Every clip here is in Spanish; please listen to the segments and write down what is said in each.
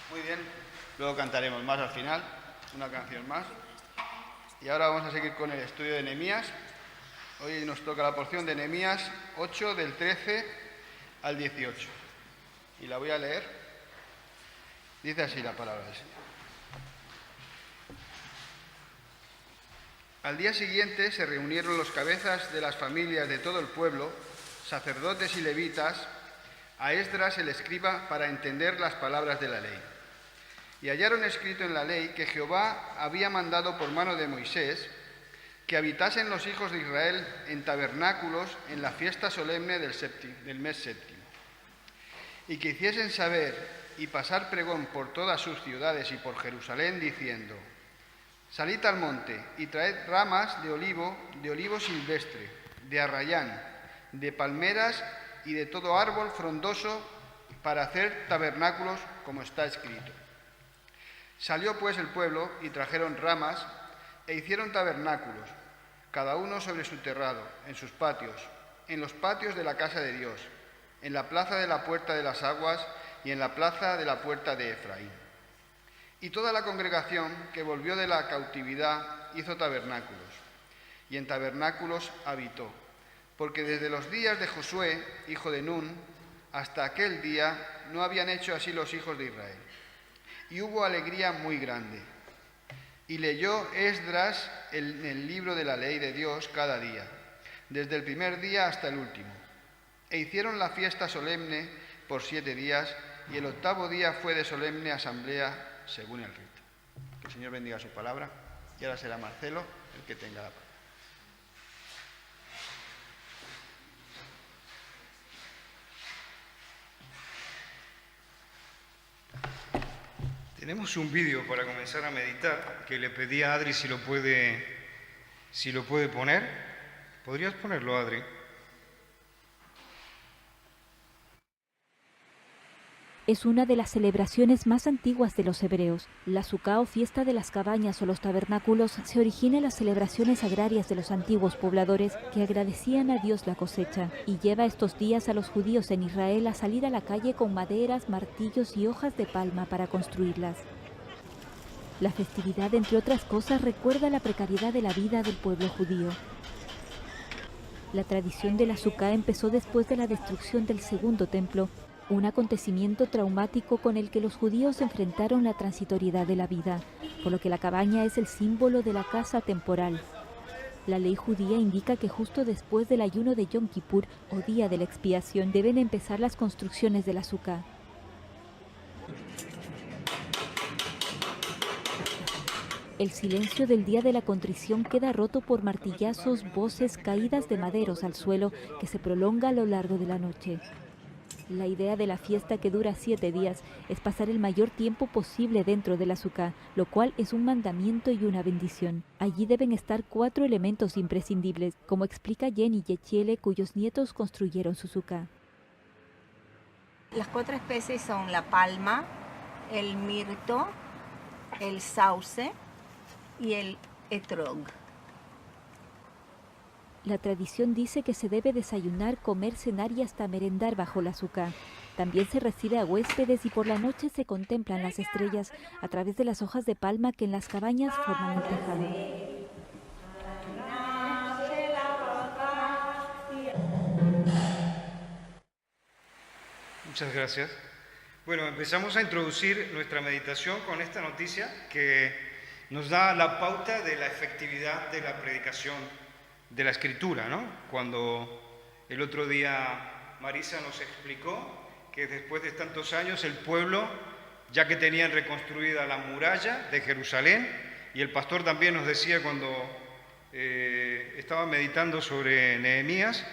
Muy bien, luego cantaremos más al final, una canción más. Y ahora vamos a seguir con el estudio de Nehemías. Hoy nos toca la porción de Nehemías 8, del 13 al 18. Y la voy a leer. Dice así la palabra del Señor. Al día siguiente se reunieron los cabezas de las familias de todo el pueblo, sacerdotes y levitas, a Esdras el escriba para entender las palabras de la ley. Y hallaron escrito en la ley que Jehová había mandado por mano de Moisés que habitasen los hijos de Israel en tabernáculos en la fiesta solemne del mes séptimo, y que hiciesen saber y pasar pregón por todas sus ciudades y por Jerusalén, diciendo: salid al monte y traed ramas de olivo silvestre, de arrayán, de palmeras y de todo árbol frondoso para hacer tabernáculos, como está escrito. Salió pues el pueblo y trajeron ramas e hicieron tabernáculos, cada uno sobre su terrado, en sus patios, en los patios de la casa de Dios, en la plaza de la puerta de las aguas y en la plaza de la puerta de Efraín. Y toda la congregación que volvió de la cautividad hizo tabernáculos, y en tabernáculos habitó, porque desde los días de Josué, hijo de Nun, hasta aquel día no habían hecho así los hijos de Israel. Y hubo alegría muy grande. Y leyó Esdras en el libro de la ley de Dios cada día, desde el primer día hasta el último. E hicieron la fiesta solemne por 7 días, y el 8º día fue de solemne asamblea según el rito. Que el Señor bendiga su palabra. Y ahora será Marcelo el que tenga la palabra. Tenemos un vídeo para comenzar a meditar que le pedí a Adri si lo puede poner. ¿Podrías ponerlo, Adri? Es una de las celebraciones más antiguas de los hebreos. La Suká, o fiesta de las cabañas o los tabernáculos, se origina en las celebraciones agrarias de los antiguos pobladores que agradecían a Dios la cosecha, y lleva estos días a los judíos en Israel a salir a la calle con maderas, martillos y hojas de palma para construirlas. La festividad, entre otras cosas, recuerda la precariedad de la vida del pueblo judío. La tradición de la Suká empezó después de la destrucción del segundo templo, un acontecimiento traumático con el que los judíos enfrentaron la transitoriedad de la vida, por lo que la cabaña es el símbolo de la casa temporal. La ley judía indica que justo después del ayuno de Yom Kippur, o día de la expiación, deben empezar las construcciones de la Suká. El silencio del día de la contrición queda roto por martillazos, voces, caídas de maderos al suelo que se prolonga a lo largo de la noche. La idea de la fiesta, que dura 7 días, es pasar el mayor tiempo posible dentro de la Suká, lo cual es un mandamiento y una bendición. Allí deben estar 4 elementos imprescindibles, como explica Jenny Yechiele, cuyos nietos construyeron su Suká. Las 4 especies son la palma, el mirto, el sauce y el etrog. La tradición dice que se debe desayunar, comer, cenar y hasta merendar bajo la Suká. También se recibe a huéspedes y por la noche se contemplan las estrellas a través de las hojas de palma que en las cabañas forman el tejado. Muchas gracias. Bueno, empezamos a introducir nuestra meditación con esta noticia que nos da la pauta de la efectividad de la predicación de la Escritura, ¿no? Cuando el otro día Marisa nos explicó que después de tantos años el pueblo, ya que tenían reconstruida la muralla de Jerusalén, y el pastor también nos decía cuando estaba meditando sobre Nehemías,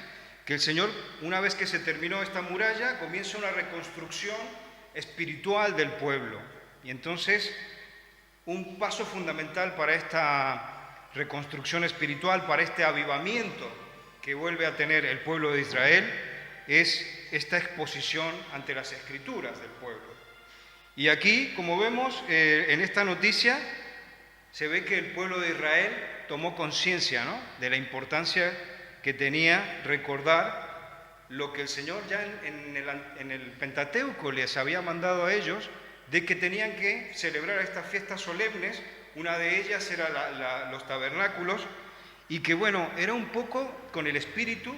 que el Señor, una vez que se terminó esta muralla, comienza una reconstrucción espiritual del pueblo. Y entonces, un paso fundamental para esta reconstrucción espiritual, para este avivamiento que vuelve a tener el pueblo de Israel, es esta exposición ante las Escrituras del pueblo. Y aquí, como vemos en esta noticia, se ve que el pueblo de Israel tomó conciencia, ¿no?, de la importancia que tenía recordar lo que el Señor ya en el Pentateuco les había mandado a ellos, de que tenían que celebrar estas fiestas solemnes. Una de ellas era los tabernáculos, y que bueno, era un poco con el espíritu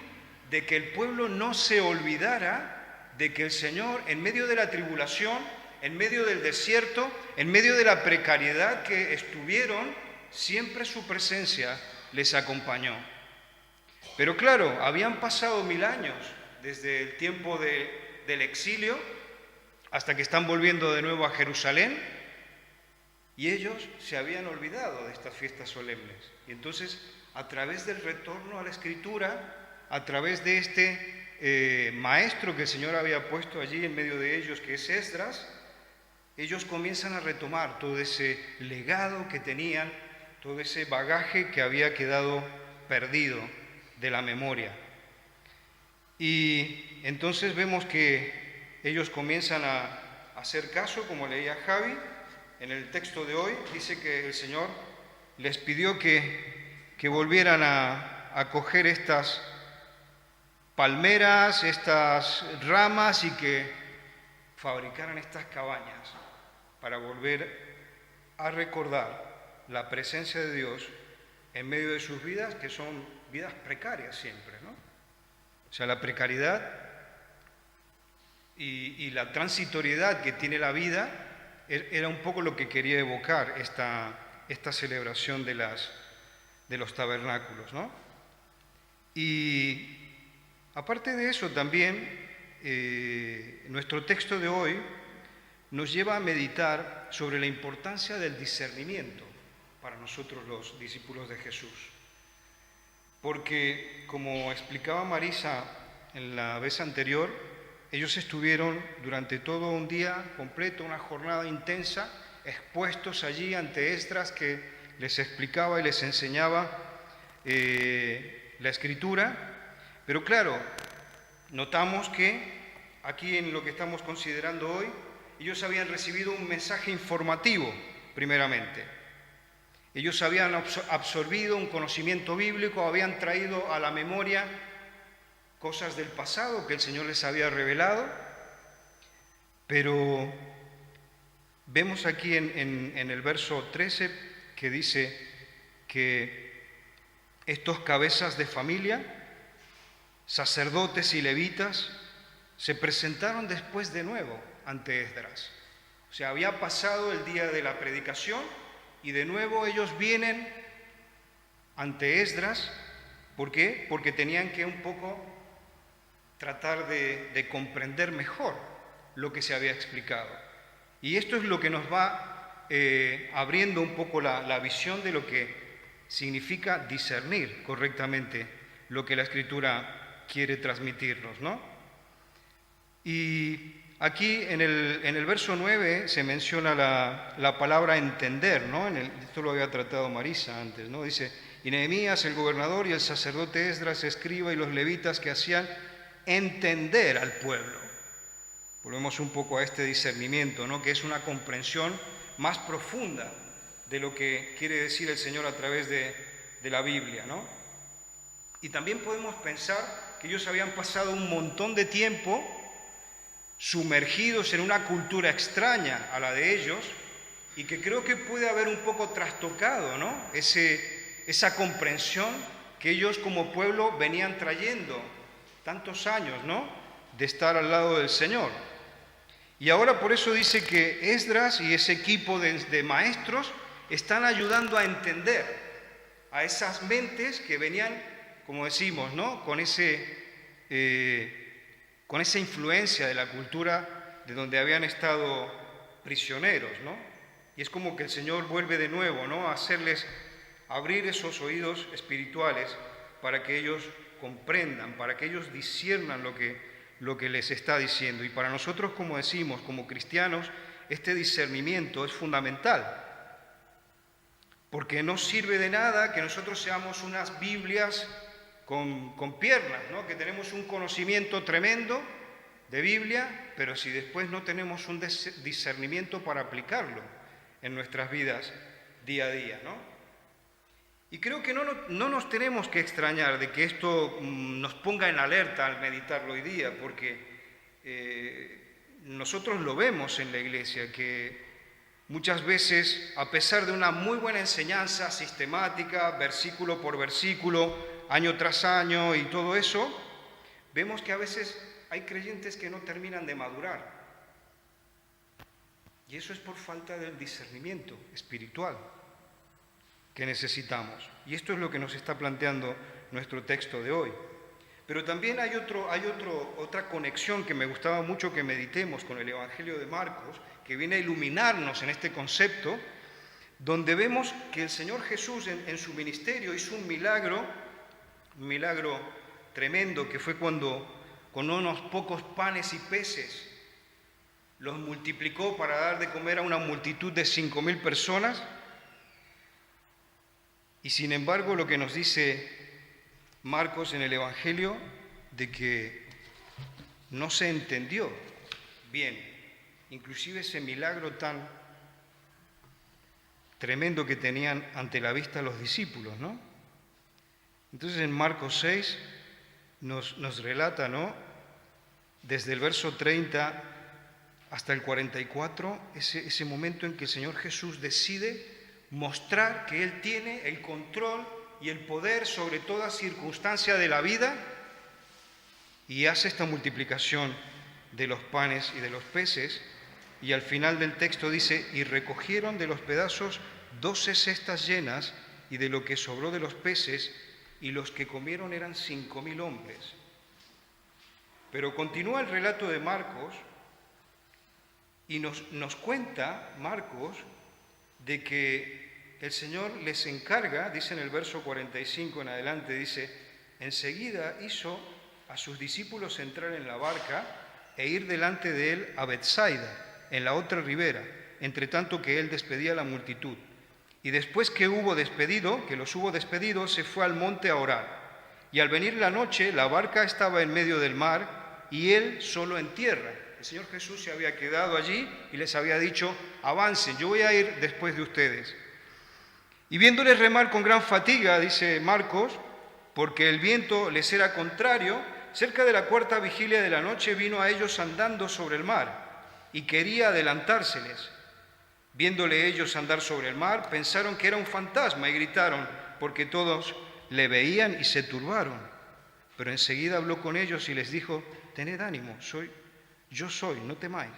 de que el pueblo no se olvidara de que el Señor, en medio de la tribulación, en medio del desierto, en medio de la precariedad que estuvieron, siempre su presencia les acompañó. Pero claro, habían pasado 1000 años desde el tiempo del exilio hasta que están volviendo de nuevo a Jerusalén, y ellos se habían olvidado de estas fiestas solemnes. Y entonces, a través del retorno a la Escritura, a través de este maestro que el Señor había puesto allí en medio de ellos, que es Esdras, ellos comienzan a retomar todo ese legado que tenían, todo ese bagaje que había quedado perdido de la memoria. Y entonces vemos que ellos comienzan a hacer caso, como leía Javi, en el texto de hoy, dice que el Señor les pidió que volvieran a coger estas palmeras, estas ramas, y que fabricaran estas cabañas para volver a recordar la presencia de Dios en medio de sus vidas, que son vidas precarias siempre, ¿no? O sea, la precariedad y la transitoriedad que tiene la vida era un poco lo que quería evocar esta celebración de los tabernáculos, ¿no? Y aparte de eso también, nuestro texto de hoy nos lleva a meditar sobre la importancia del discernimiento para nosotros los discípulos de Jesús. Porque, como explicaba Marisa en la vez anterior, ellos estuvieron durante todo un día completo, una jornada intensa, expuestos allí ante Esdras, que les explicaba y les enseñaba la Escritura. Pero claro, notamos que aquí en lo que estamos considerando hoy, ellos habían recibido un mensaje informativo, primeramente. Ellos habían absorbido un conocimiento bíblico, habían traído a la memoria cosas del pasado que el Señor les había revelado, pero vemos aquí en el verso 13 que dice que estos cabezas de familia, sacerdotes y levitas, se presentaron después de nuevo ante Esdras. O sea, había pasado el día de la predicación y de nuevo ellos vienen ante Esdras. ¿Por qué? Porque tenían que un poco tratar de comprender mejor lo que se había explicado. Y esto es lo que nos va abriendo un poco la visión de lo que significa discernir correctamente lo que la Escritura quiere transmitirnos, ¿no? Y aquí en el verso 9 se menciona la palabra entender, ¿no? Esto lo había tratado Marisa antes, ¿no? Dice, y Nehemías, el gobernador, y el sacerdote Esdras, escriba, y los levitas que hacían entender al pueblo. Volvemos un poco a este discernimiento, ¿no? Que es una comprensión más profunda de lo que quiere decir el Señor a través de la Biblia, ¿no? Y también podemos pensar que ellos habían pasado un montón de tiempo sumergidos en una cultura extraña a la de ellos, y que creo que puede haber un poco trastocado, ¿no? Esa comprensión que ellos como pueblo venían trayendo tantos años, ¿no? De estar al lado del Señor. Y ahora por eso dice que Esdras y ese equipo de maestros están ayudando a entender a esas mentes que venían, como decimos, ¿no? Con esa influencia de la cultura de donde habían estado prisioneros, ¿no? Y es como que el Señor vuelve de nuevo, ¿no? A hacerles abrir esos oídos espirituales para que ellos comprendan, para que ellos disciernan lo que les está diciendo. Y para nosotros, como decimos, como cristianos, este discernimiento es fundamental, porque no sirve de nada que nosotros seamos unas Biblias con piernas, ¿no? Que tenemos un conocimiento tremendo de Biblia, pero si después no tenemos un discernimiento para aplicarlo en nuestras vidas día a día, ¿no? Y creo que no nos tenemos que extrañar de que esto nos ponga en alerta al meditarlo hoy día, porque nosotros lo vemos en la iglesia, que muchas veces, a pesar de una muy buena enseñanza sistemática, versículo por versículo, año tras año y todo eso, vemos que a veces hay creyentes que no terminan de madurar. Y eso es por falta del discernimiento espiritual que necesitamos. Y esto es lo que nos está planteando nuestro texto de hoy. Pero también hay otra conexión que me gustaba mucho que meditemos con el Evangelio de Marcos, que viene a iluminarnos en este concepto, donde vemos que el Señor Jesús en su ministerio hizo un milagro tremendo, que fue cuando con unos pocos panes y peces los multiplicó para dar de comer a una multitud de 5,000 personas. Y sin embargo, lo que nos dice Marcos en el Evangelio, de que no se entendió bien, inclusive ese milagro tan tremendo que tenían ante la vista los discípulos, ¿no? Entonces en Marcos 6 nos relata, ¿no?, desde el verso 30 hasta el 44, ese momento en que el Señor Jesús decide mostrar que Él tiene el control y el poder sobre toda circunstancia de la vida, y hace esta multiplicación de los panes y de los peces, y al final del texto dice, y recogieron de los pedazos 12 cestas llenas, y de lo que sobró de los peces, y los que comieron eran 5,000 hombres. Pero continúa el relato de Marcos, y nos cuenta Marcos de que el Señor les encarga, dice en el verso 45 en adelante, dice, enseguida hizo a sus discípulos entrar en la barca e ir delante de él a Betsaida, en la otra ribera, entre tanto que él despedía a la multitud. Y después que los hubo despedido, se fue al monte a orar. Y al venir la noche, la barca estaba en medio del mar y él solo en tierra. El Señor Jesús se había quedado allí y les había dicho, avancen, yo voy a ir después de ustedes. Y viéndoles remar con gran fatiga, dice Marcos, porque el viento les era contrario, cerca de la cuarta vigilia de la noche vino a ellos andando sobre el mar y quería adelantárseles. Viéndole ellos andar sobre el mar, pensaron que era un fantasma y gritaron, porque todos le veían y se turbaron. Pero enseguida habló con ellos y les dijo, tened ánimo, yo soy, no temáis.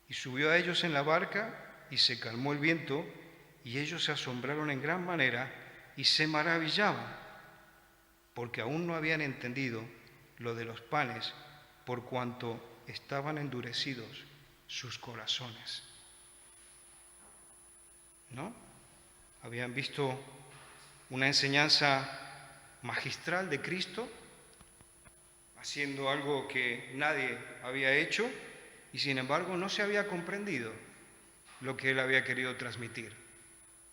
Y subió a ellos en la barca y se calmó el viento, y ellos se asombraron en gran manera y se maravillaban, porque aún no habían entendido lo de los panes, por cuanto estaban endurecidos sus corazones. ¿No? Habían visto una enseñanza magistral de Cristo, haciendo algo que nadie había hecho, y sin embargo no se había comprendido lo que Él había querido transmitir.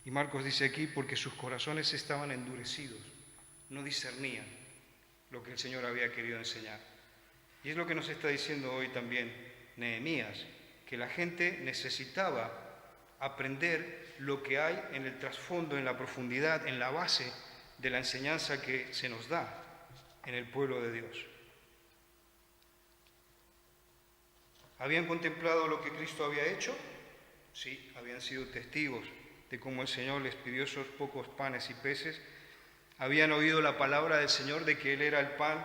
Y Marcos dice aquí, porque sus corazones estaban endurecidos, no discernían lo que el Señor había querido enseñar. Y es lo que nos está diciendo hoy también Nehemías, que la gente necesitaba aprender lo que hay en el trasfondo, en la profundidad, en la base de la enseñanza que se nos da en el pueblo de Dios. ¿Habían contemplado lo que Cristo había hecho? Sí, habían sido testigos de cómo el Señor les pidió esos pocos panes y peces. Habían oído la palabra del Señor de que Él era el pan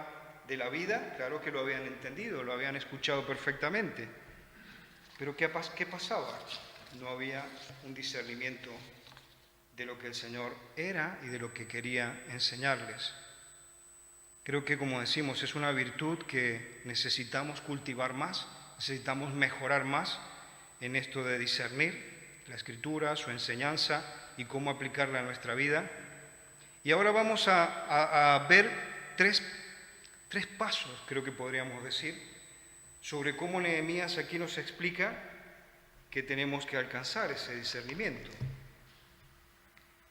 de la vida. Claro que lo habían entendido, lo habían escuchado perfectamente. Pero ¿qué pasaba? No había un discernimiento de lo que el Señor era y de lo que quería enseñarles. Creo que, como decimos, es una virtud que necesitamos cultivar más, necesitamos mejorar más en esto de discernir la Escritura, su enseñanza y cómo aplicarla a nuestra vida. Y ahora vamos a ver tres pasos, creo que podríamos decir, sobre cómo Nehemías aquí nos explica que tenemos que alcanzar ese discernimiento.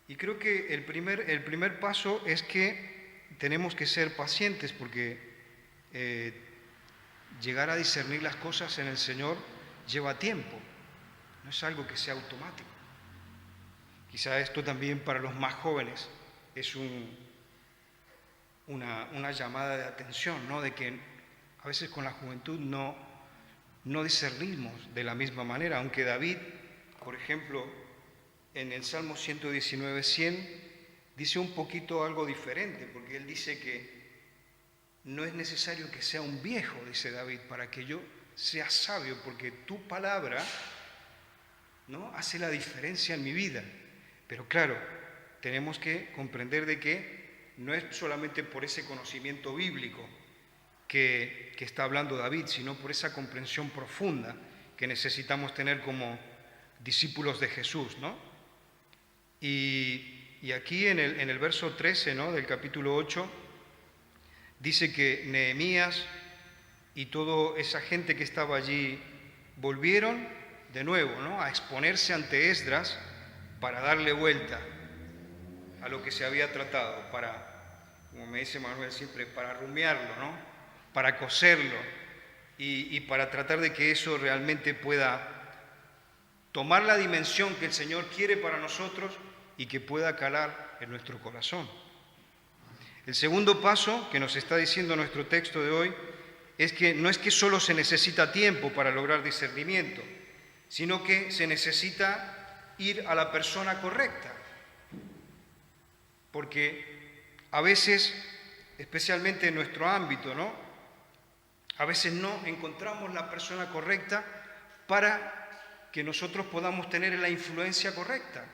Y creo que el primer paso es que tenemos que ser pacientes, porque llegar a discernir las cosas en el Señor lleva tiempo, no es algo que sea automático. Quizá esto también para los más jóvenes es una llamada de atención, ¿no? De que a veces con la juventud no no discernimos de la misma manera, aunque David, por ejemplo, en el Salmo 119:100, dice un poquito algo diferente, porque él dice que no es necesario que sea un viejo, dice David, para que yo sea sabio, porque tu palabra, ¿no?, hace la diferencia en mi vida. Pero claro, tenemos que comprender de que no es solamente por ese conocimiento bíblico que está hablando David, sino por esa comprensión profunda que necesitamos tener como discípulos de Jesús, ¿no? Y aquí en el verso 13, ¿no?, del capítulo 8, dice que Nehemías y toda esa gente que estaba allí volvieron de nuevo, ¿no?, a exponerse ante Esdras para darle vuelta a lo que se había tratado, para, como me dice Manuel siempre, para rumiarlo, ¿no?, para cocerlo y para tratar de que eso realmente pueda tomar la dimensión que el Señor quiere para nosotros y que pueda calar en nuestro corazón. El segundo paso que nos está diciendo nuestro texto de hoy es que no es que solo se necesita tiempo para lograr discernimiento, sino que se necesita ir a la persona correcta. Porque a veces, especialmente en nuestro ámbito, ¿no?, a veces no encontramos la persona correcta para que nosotros podamos tener la influencia correcta.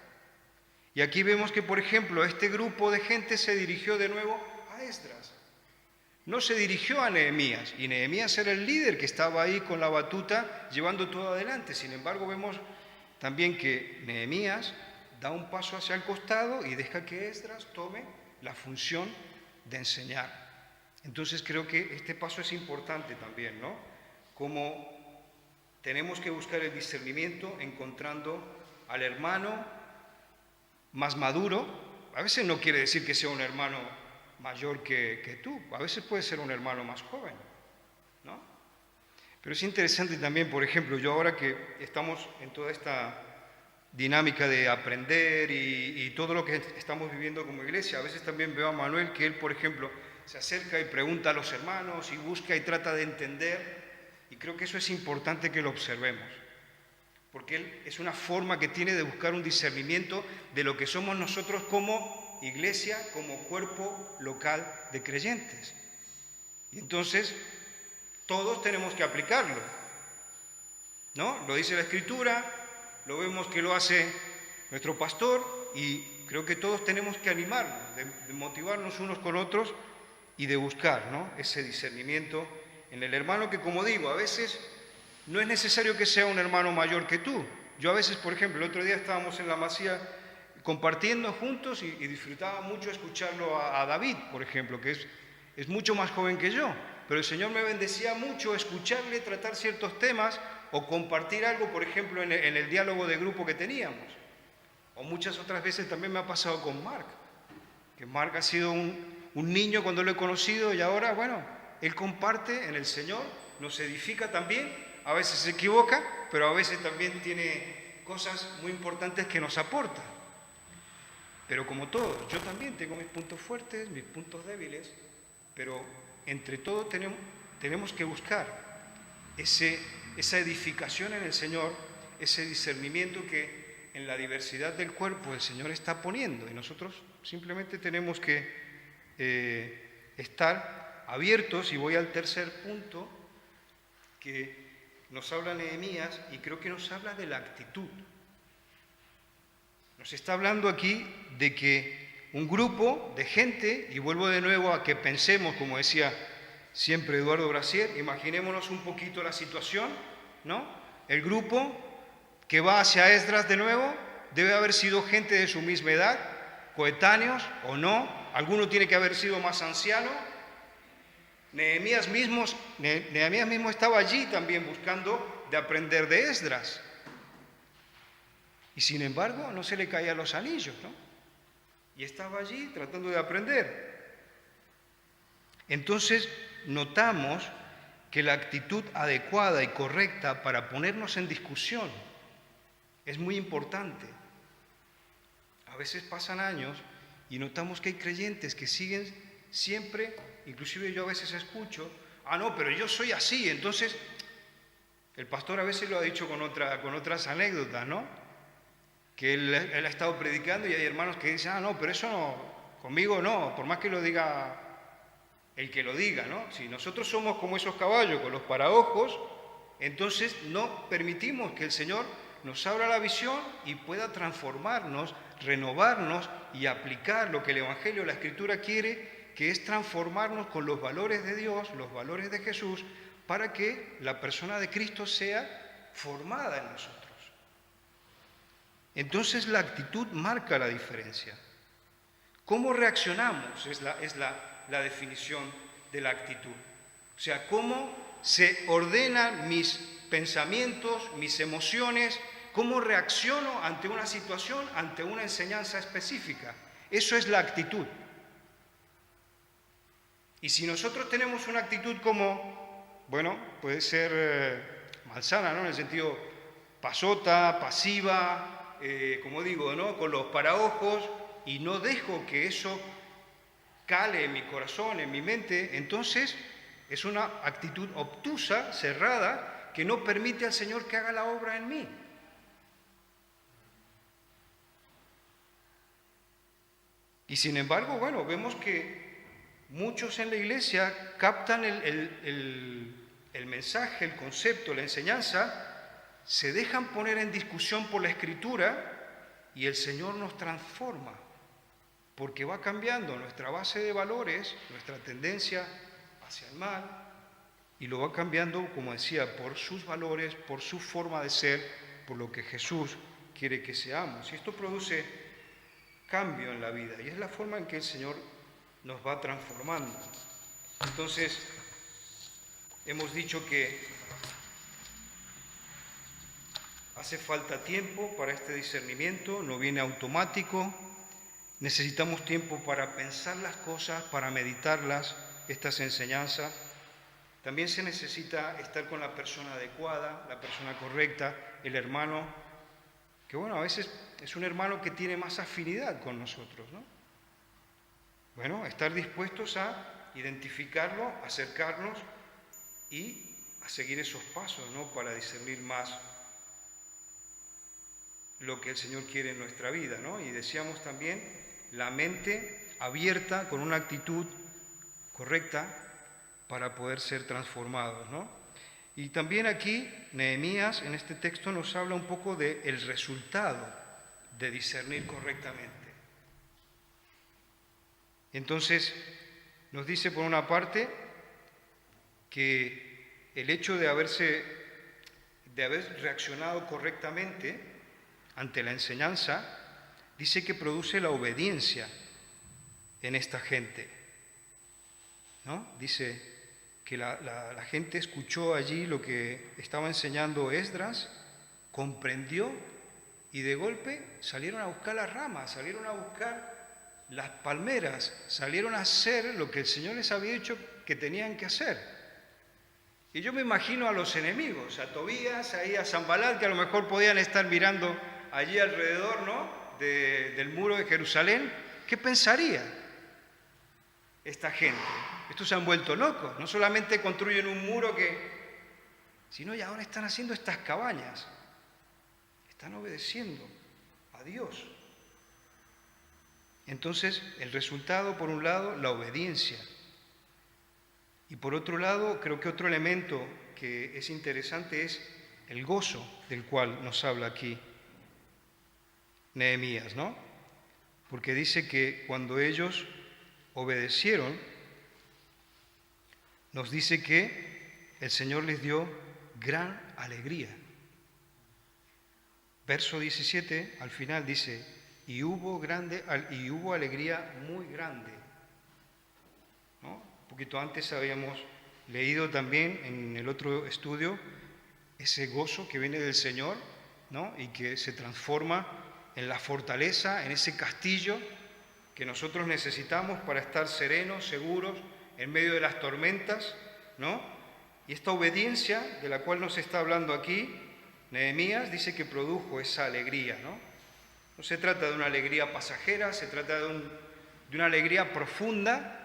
Y aquí vemos que, por ejemplo, este grupo de gente se dirigió de nuevo a Esdras. No se dirigió a Nehemías, y Nehemías era el líder que estaba ahí con la batuta llevando todo adelante. Sin embargo, vemos también que Nehemías da un paso hacia el costado y deja que Esdras tome la función de enseñar. Entonces creo que este paso es importante también, ¿no? Como tenemos que buscar el discernimiento encontrando al hermano más maduro. A veces no quiere decir que sea un hermano mayor que tú, a veces puede ser un hermano más joven, ¿no? Pero es interesante también, por ejemplo, yo ahora que estamos en toda esta dinámica de aprender y todo lo que estamos viviendo como iglesia, a veces también veo a Manuel que él, por ejemplo, se acerca y pregunta a los hermanos y busca y trata de entender, y creo que eso es importante que lo observemos, porque él es una forma que tiene de buscar un discernimiento de lo que somos nosotros como iglesia, como cuerpo local de creyentes. Y entonces todos tenemos que aplicarlo, ¿no? Lo dice la Escritura, lo vemos que lo hace nuestro pastor, y creo que todos tenemos que animarnos, de motivarnos unos con otros y de buscar, ¿no?, ese discernimiento en el hermano que, como digo, a veces no es necesario que sea un hermano mayor que tú. Yo a veces, por ejemplo, el otro día estábamos en la Masía compartiendo juntos y disfrutaba mucho escucharlo a David, por ejemplo, que es mucho más joven que yo, pero el Señor me bendecía mucho escucharle tratar ciertos temas o compartir algo, por ejemplo, en el diálogo de grupo que teníamos. O muchas otras veces también me ha pasado con Marc, que Marc ha sido un niño cuando lo he conocido y ahora, bueno, él comparte en el Señor, nos edifica también, a veces se equivoca, pero a veces también tiene cosas muy importantes que nos aporta. Pero como todos, yo también tengo mis puntos fuertes, mis puntos débiles, pero entre todos tenemos que buscar esa edificación en el Señor, ese discernimiento que en la diversidad del cuerpo el Señor está poniendo, y nosotros simplemente tenemos que estar abiertos. Y voy al tercer punto que nos habla Nehemías, y creo que nos habla de la actitud. Nos está hablando aquí de que un grupo de gente, y vuelvo de nuevo a que pensemos, como decía siempre Eduardo Brasier, imaginémonos un poquito la situación, ¿no? El grupo que va hacia Esdras de nuevo debe haber sido gente de su misma edad, coetáneos o no, alguno tiene que haber sido más anciano. Nehemías mismo estaba allí también buscando de aprender de Esdras. Y sin embargo no se le caían los anillos, ¿no? Y estaba allí tratando de aprender. Entonces notamos que la actitud adecuada y correcta para ponernos en discusión es muy importante. A veces pasan años y notamos que hay creyentes que siguen siempre, inclusive yo a veces escucho, no, pero yo soy así, entonces El pastor a veces lo ha dicho con otras anécdotas, ¿no? Que él ha estado predicando y hay hermanos que dicen, no, pero eso no, conmigo no, por más que lo diga el que lo diga, ¿no? Si nosotros somos como esos caballos con los paraojos, entonces no permitimos que el Señor nos abra la visión y pueda transformarnos, renovarnos y aplicar lo que el Evangelio, la Escritura quiere, que es transformarnos con los valores de Dios, los valores de Jesús, para que la persona de Cristo sea formada en nosotros. Entonces la actitud marca la diferencia. ¿Cómo reaccionamos? Es la definición de la actitud. O sea, cómo se ordenan mis pensamientos, mis emociones, cómo reacciono ante una situación, ante una enseñanza específica. Eso es la actitud. Y si nosotros tenemos una actitud como, bueno, puede ser malsana, ¿no? En el sentido pasota, pasiva, como digo, ¿no? Con los paraojos, y no dejo que eso cale en mi corazón, en mi mente, entonces es una actitud obtusa, cerrada, que no permite al Señor que haga la obra en mí. Y sin embargo, bueno, vemos que muchos en la iglesia captan el mensaje, el concepto, la enseñanza, se dejan poner en discusión por la Escritura y el Señor nos transforma, porque va cambiando nuestra base de valores, nuestra tendencia hacia el mal, y lo va cambiando, como decía, por sus valores, por su forma de ser, por lo que Jesús quiere que seamos. Y esto produce cambio en la vida, y es la forma en que el Señor nos va transformando. Entonces, hemos dicho que hace falta tiempo para este discernimiento, no viene automático, necesitamos tiempo para pensar las cosas, para meditarlas, estas enseñanzas. También se necesita estar con la persona adecuada, la persona correcta, el hermano, que bueno, a veces es un hermano que tiene más afinidad con nosotros, ¿no? Bueno, estar dispuestos a identificarlo, acercarnos y a seguir esos pasos, ¿no? Para discernir más lo que el Señor quiere en nuestra vida, ¿no? Y decíamos también la mente abierta con una actitud correcta para poder ser transformados, ¿no? Y también aquí Nehemías en este texto nos habla un poco del resultado de discernir correctamente. Entonces nos dice por una parte que el hecho de haber reaccionado correctamente ante la enseñanza, dice que produce la obediencia en esta gente, ¿no? Dice que la gente escuchó allí lo que estaba enseñando Esdras, comprendió y de golpe salieron a buscar las ramas, salieron a buscar las palmeras, salieron a hacer lo que el Señor les había dicho que tenían que hacer. Y yo me imagino a los enemigos, a Tobías, ahí a Sanbalat, que a lo mejor podían estar mirando allí alrededor, ¿no? Del muro de Jerusalén. ¿Qué pensaría esta gente? Estos se han vuelto locos. No solamente construyen un muro sino y ahora están haciendo estas cabañas. Están obedeciendo a Dios. Entonces, el resultado, por un lado, la obediencia. Y por otro lado, creo que otro elemento que es interesante es el gozo del cual nos habla aquí Nehemías, ¿no? Porque dice que cuando ellos obedecieron, nos dice que el Señor les dio gran alegría. Verso 17, al final dice, y hubo alegría muy grande, ¿no? Un poquito antes habíamos leído también en el otro estudio ese gozo que viene del Señor, ¿no? Y que se transforma en la fortaleza, en ese castillo que nosotros necesitamos para estar serenos, seguros, en medio de las tormentas, ¿no? Y esta obediencia de la cual nos está hablando aquí, Nehemías dice que produjo esa alegría, ¿no? No se trata de una alegría pasajera, se trata de una alegría profunda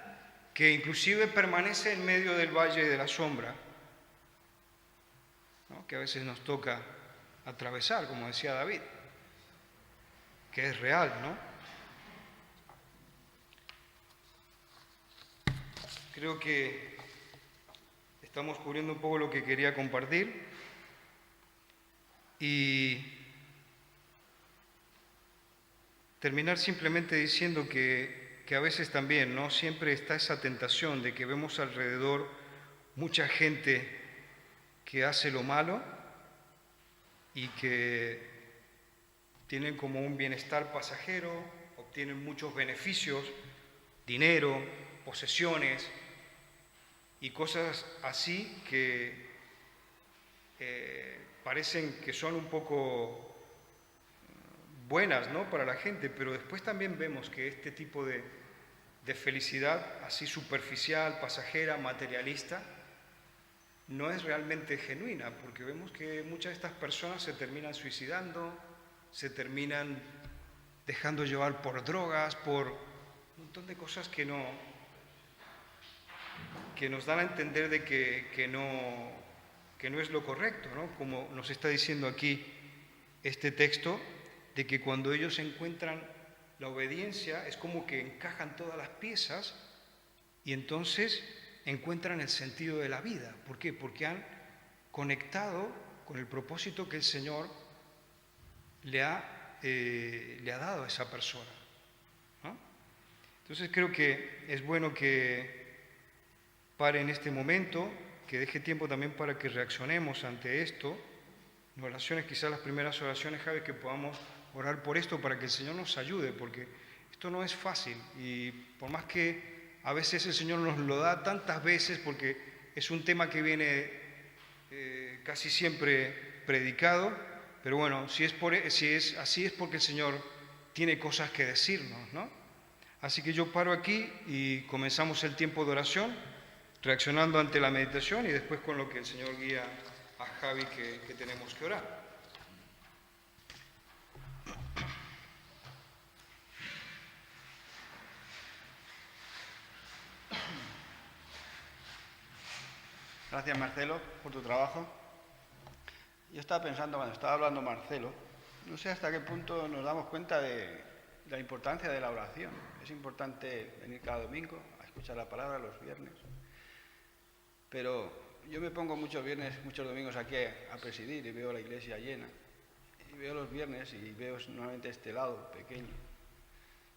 que inclusive permanece en medio del valle de la sombra. ¿no?, que a veces nos toca atravesar, como decía David, que es real, ¿no? Creo que estamos cubriendo un poco lo que quería compartir y terminar simplemente diciendo que a veces también, ¿no?, siempre está esa tentación de que vemos alrededor mucha gente que hace lo malo y que tienen como un bienestar pasajero, obtienen muchos beneficios, dinero, posesiones y cosas así que parecen que son un poco buenas, ¿no?, para la gente, pero después también vemos que este tipo de felicidad así superficial, pasajera, materialista, no es realmente genuina, porque vemos que muchas de estas personas se terminan suicidando, se terminan dejando llevar por drogas, por un montón de cosas que nos dan a entender de que no es lo correcto, ¿no? Como nos está diciendo aquí este texto, de que cuando ellos encuentran la obediencia es como que encajan todas las piezas y entonces encuentran el sentido de la vida. ¿Por qué? Porque han conectado con el propósito que el Señor le ha dado a esa persona, ¿no? Entonces creo que es bueno que pare en este momento, que deje tiempo también para que reaccionemos ante esto. En oraciones, quizás las primeras oraciones, Javi, que podamos orar por esto para que el Señor nos ayude, porque esto no es fácil y por más que a veces el Señor nos lo da tantas veces, porque es un tema que viene casi siempre predicado, pero bueno, si es así es porque el Señor tiene cosas que decirnos, ¿no? Así que yo paro aquí y comenzamos el tiempo de oración, reaccionando ante la meditación y después con lo que el Señor guía a Javi que tenemos que orar. Gracias, Marcelo, por tu trabajo. Yo estaba pensando, cuando estaba hablando Marcelo, no sé hasta qué punto nos damos cuenta de la importancia de la oración. Es importante venir cada domingo a escuchar la palabra los viernes, pero yo me pongo muchos domingos aquí a presidir y veo la iglesia llena. Y veo los viernes y veo nuevamente este lado pequeño.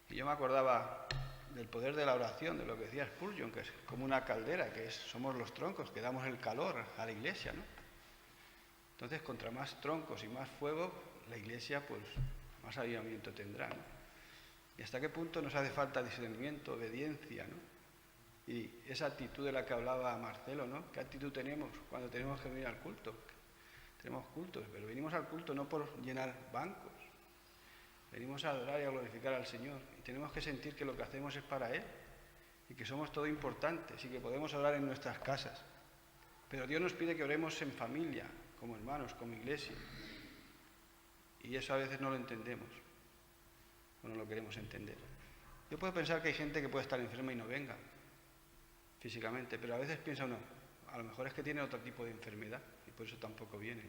Y yo me acordaba del poder de la oración, de lo que decía Spurgeon, que es como una caldera, somos los troncos que damos el calor a la iglesia, ¿no? Entonces, contra más troncos y más fuego, la iglesia pues más avivamiento tendrá, ¿no? Y hasta qué punto nos hace falta discernimiento, obediencia, ¿no? Y esa actitud de la que hablaba Marcelo, ¿no? ¿Qué actitud tenemos cuando tenemos que venir al culto? Tenemos cultos, pero venimos al culto no por llenar bancos. Venimos a adorar y a glorificar al Señor. Y tenemos que sentir que lo que hacemos es para Él. Y que somos todo importantes y que podemos orar en nuestras casas. Pero Dios nos pide que oremos en familia, como hermanos, como iglesia. Y eso a veces no lo entendemos. O no lo queremos entender. Yo puedo pensar que hay gente que puede estar enferma y no venga físicamente, pero a veces piensa uno, a lo mejor es que tiene otro tipo de enfermedad y por eso tampoco vienen.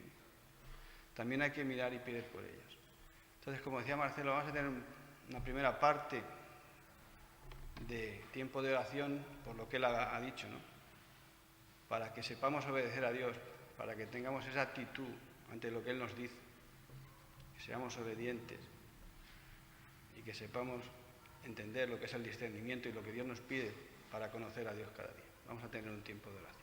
También hay que mirar y pedir por ellas. Entonces, como decía Marcelo, vamos a tener una primera parte de tiempo de oración por lo que él ha dicho, ¿no? Para que sepamos obedecer a Dios, para que tengamos esa actitud ante lo que Él nos dice, que seamos obedientes y que sepamos entender lo que es el discernimiento y lo que Dios nos pide para conocer a Dios cada día. Vamos a tener un tiempo de oración.